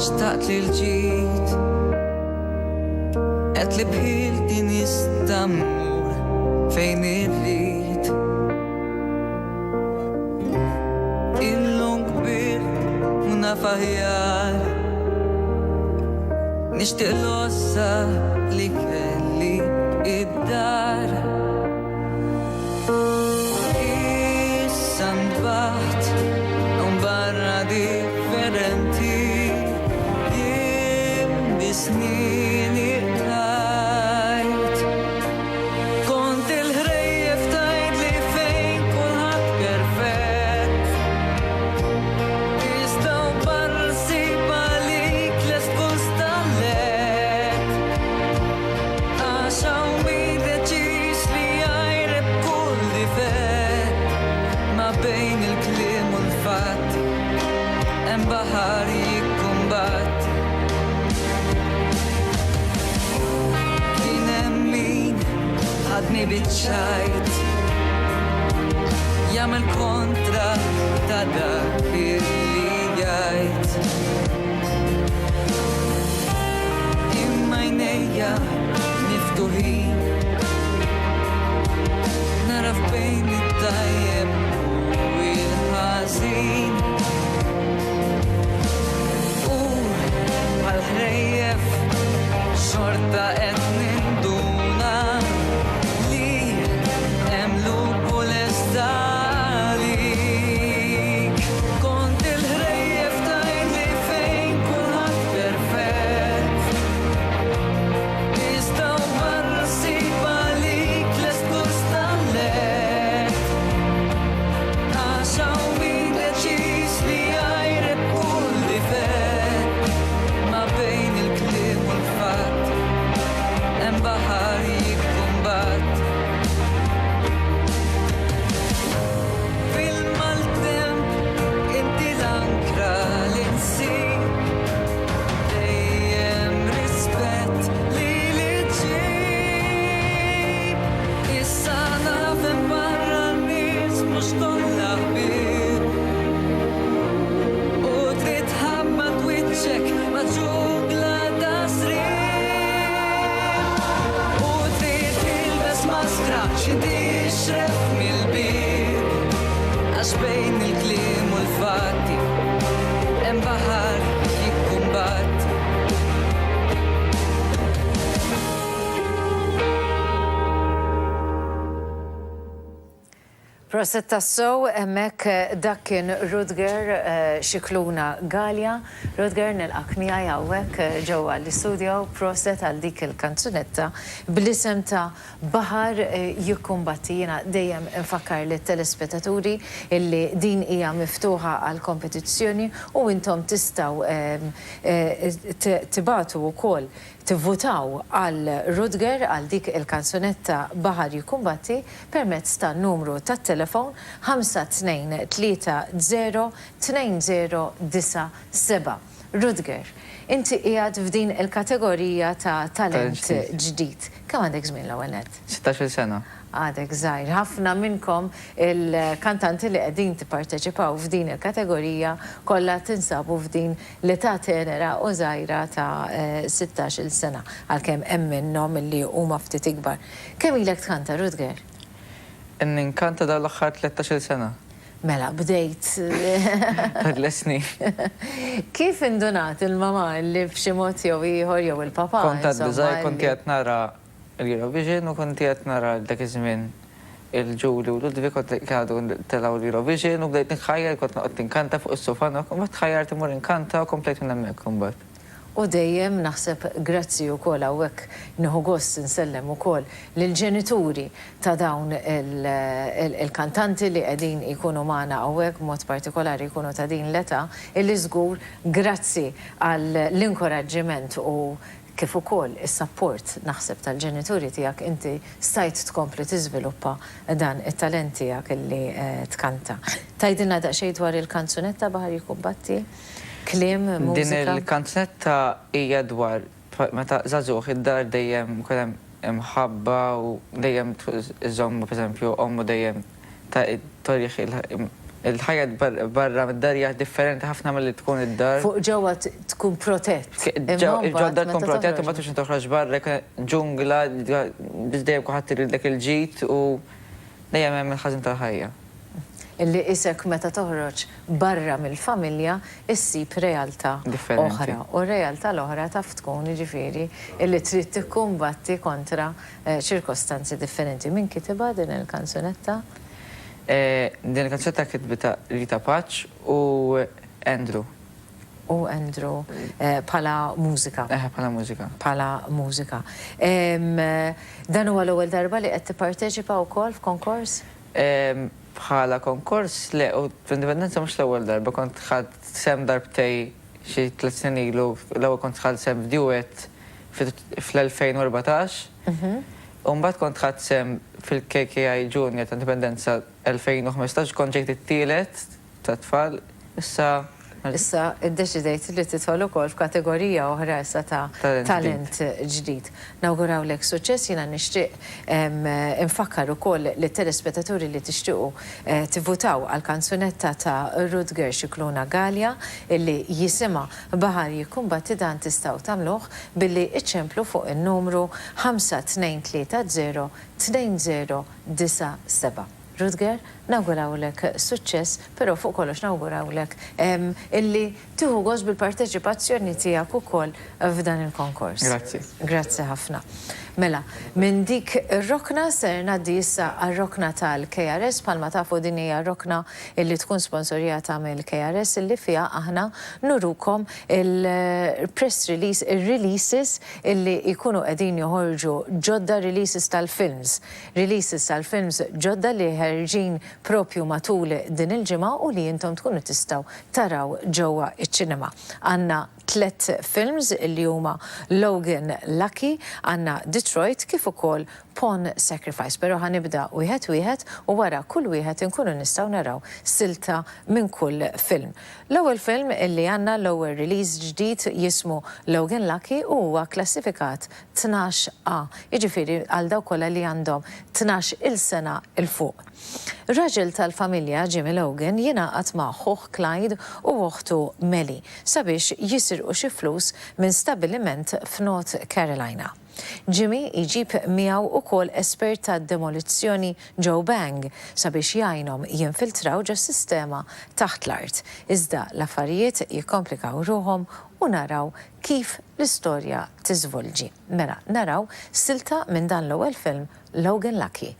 xtaqt li l-ġid qed li bħilti nista' mmur fejn irrid. Illum kbirt u naf aħjar nixtieq l-ossa li kelli id-dar. Issa nbaħt un barra differenti jiem bisnin irtajt. Kont il-ħrejjef tajt li fejn kulħadd perfett. Iżda barra ssib għalik les kustallet. Għax hawn min deċiż li jgħajreb kull difett. Ma bejn il-kliem u l-fatt hemm baħar jikkumbatti. Kien hemm min ħadni biċċajt jagħmel kontra ta' dak illi jgħid. Imma jnejja miftuħin naraf bejn it-tajjeb u l-ħażin. U bħal-ħrejjef xorta qed ninduna li hemm lupu lesta għalik. Kont il-ħrejjef tajt li fejn kulħadd perfett. Iżda barra ssib għalik les kustallet. Għax hawn min deċiż li jgħajreb kull difett. Ma bejn il-kliem u l-fatt hemm baħar jikkumbatti. Fil-maltemp inti l-ankra li nsib dejjem rispett li ġib. Issa naf hemm barra n-nies mhux kollha ħbieb. U trid tħabbad wiċċek ma' ġugla ta' srib. U trid tilbes maskra xi tixref mill-bib. Għax bejn il-kliem u l-fatti hemm baħar jikkumbatti. Proset tassow, emmek dak kien Rutger Xikluna Galja. Rutger nilqak miegħi hawnhekk ġewwa l-istudio, proset għal dik il-kanzunetta bl-isem ta' Baħar jikkumbatti. Jiena dejjem infakkar lit-telespettaturi illi din hija miftuħa għal kompetizzjoni u intom tistgħu tibatu wkoll tivvutaw għal Rutger għal dik il-kanzunetta Baħar jikkumbatti permezz ta' numru tat-telefon 52302097. Rutger, inti qiegħed f'din il-kategorija ta' talent ġdid. Kemm għandek żmien l-ewwel nett? 16 sena. Għadek żgħir. Ħafna minnkom il-kantanti li qegħdin tipparteċipaw f'din il-kategorija kollha tinsabu f'din l-età tenera u żgħira ta' 16-il sena għalkemm hemm minnhom li huma ftit ikbar. Kemm ilek tkanta, Rutger? Ninkanta dawn l-aħħar 13 sena. Mela, bdejt. Lesni. Kif indunat il-mama li b'xi mod jew ieħor jew il-papa? Kont għad biżgħar kont qed nara l-Eurovision u kont qed nara dak iż-żmien il-Ġuli u Ludwig kont għadu telgħu l-Eurovision u bdejt nikħajjar kont noqgħod tinkanta fuq is-sofan u mbagħad tħajjart imur inkanta u komplejt minn hemmhekk imbagħad. U dejjem naħseb grazzi wkoll hawnhekk nieħu gost insellem ukoll lill-ġenituri ta' dawn il-kantanti li qegħdin ikunu magħna hawnhekk b'mod partikolari jkunu ta' din l-età illi żgur grazzi għall-inkoraġġiment u kif ukoll is-sapport naħseb tal-ġenituri tiegħek inti stajt tkompli tiżviluppa dan it-talent tiegħek illi tkanta. Tajdilna daqsxejn dwar il-kanzunetta Baħar jikkumbatti? Kliem, mużika? Din il-kanzunetta hija dwar meta żagħżugħ id-dar dejjem kien hemm ħabba u dejjem iżommu pereżempju ommu dejjem ta' torjieħ il-ħajja barra mid-darja differenti ħafna mill-li tkun id-dar. Fuq ġewwa tkun protett. Ġodda tkun protett, ma tux toħroġ barra, ġungla, bizdejjem kuħat iridlek il-ġit u dejjem hemm il-ħażin tal-ħajja. Illi isek meta toħroġ barra mill-familja issib realtà oħra. U realtà l-oħra taf tkun ġifieri illi trid tikkumbatti kontra ċirkostanzi differenti. Min kitibha din il-kanzunetta? Din il-kanzunetta kitbita Rita Paċ u Andrew. U Andrew pala mużika. Pala mużika. Pala mużika. Dan huwa l-ewwel darba li qed tipparteċipa wkoll f'konkors? Bħala konkors, le, u f'indipendenza mhux l-ewwel darba, kont ħadd sem darbtej xi 3 snin ilu, l-ewwel kont ħadd sem f'duet fl-2014. U mbagħad kont ħadd sem fil-KKI Junior ta' Indipendenza 2015, kont ġejt it-tielet ta' tfal, Issa iddeċidejt li tidħol ukoll f'kategorija oħra issa ta' talent ġdid. Nawgurawlek suċċess, jiena nixtieq infakkar ukoll li telespettaturi li tixtiequ tivvutaw għal kanzunetta ta' Rudger Xikluna Galja illi jisimha Baħar jikkumbatti dan tistgħu tagħmluh billi iċċemplu fuq in-numru 5230 2097. Rudger, nawgurawlek suċċess, però fuq kollox nawgurawlek illi tieħu gost bil-parteċipazzjoni tiegħek ukoll f'dan il-konkors. Grazzi. Grazzi ħafna. Mela, minn dik ir-rokna ser ngħaddi issa għar-rokna tal-KRS, bħalma tafu din hija rokna illi tkun sponsorjata mill-KRS illi fiha aħna nurukom il-press release, il-releases illi jkunu qegħdin joħorġu ġodda releases tal-films. Releases tal-films ġodda li ħerġin propju matul din il-ġimgħa u li intom tkunu tistgħu taraw ġewwa iċ-ċinema. Għandna 3 films li huma Logan Lucky, għandna Detroit kif ukoll Pawn Sacrifice, però ħanibda wieħed u wara kull wieħed inkunu nistgħu naraw silta minn kull film. L-ewwel film illi għandna l-ewwel release ġdid jismu Logan Lucky u huwa klassifikat 12A, jiġifieri għal dawk kollha li għandhom 12 il-sena il fuq. Raġel tal-familja Jimmy Logan jingħaqad ma' ħuħ Clyde u uħtu Melly sabiex jisirqu xi flus minn stabbiliment f'North Carolina. Jimmy jġib miegħu ukoll espert ta' demolizzjoni Joe Bang sabiex jgħinhom jinfiltraw ġo sistema taħt l-art. Iżda l-affarijiet jikkomplikaw ruhom u naraw kif l-istorja tiżvolġi. Mela, naraw silta minn dan l-ewwel film Logan Lucky.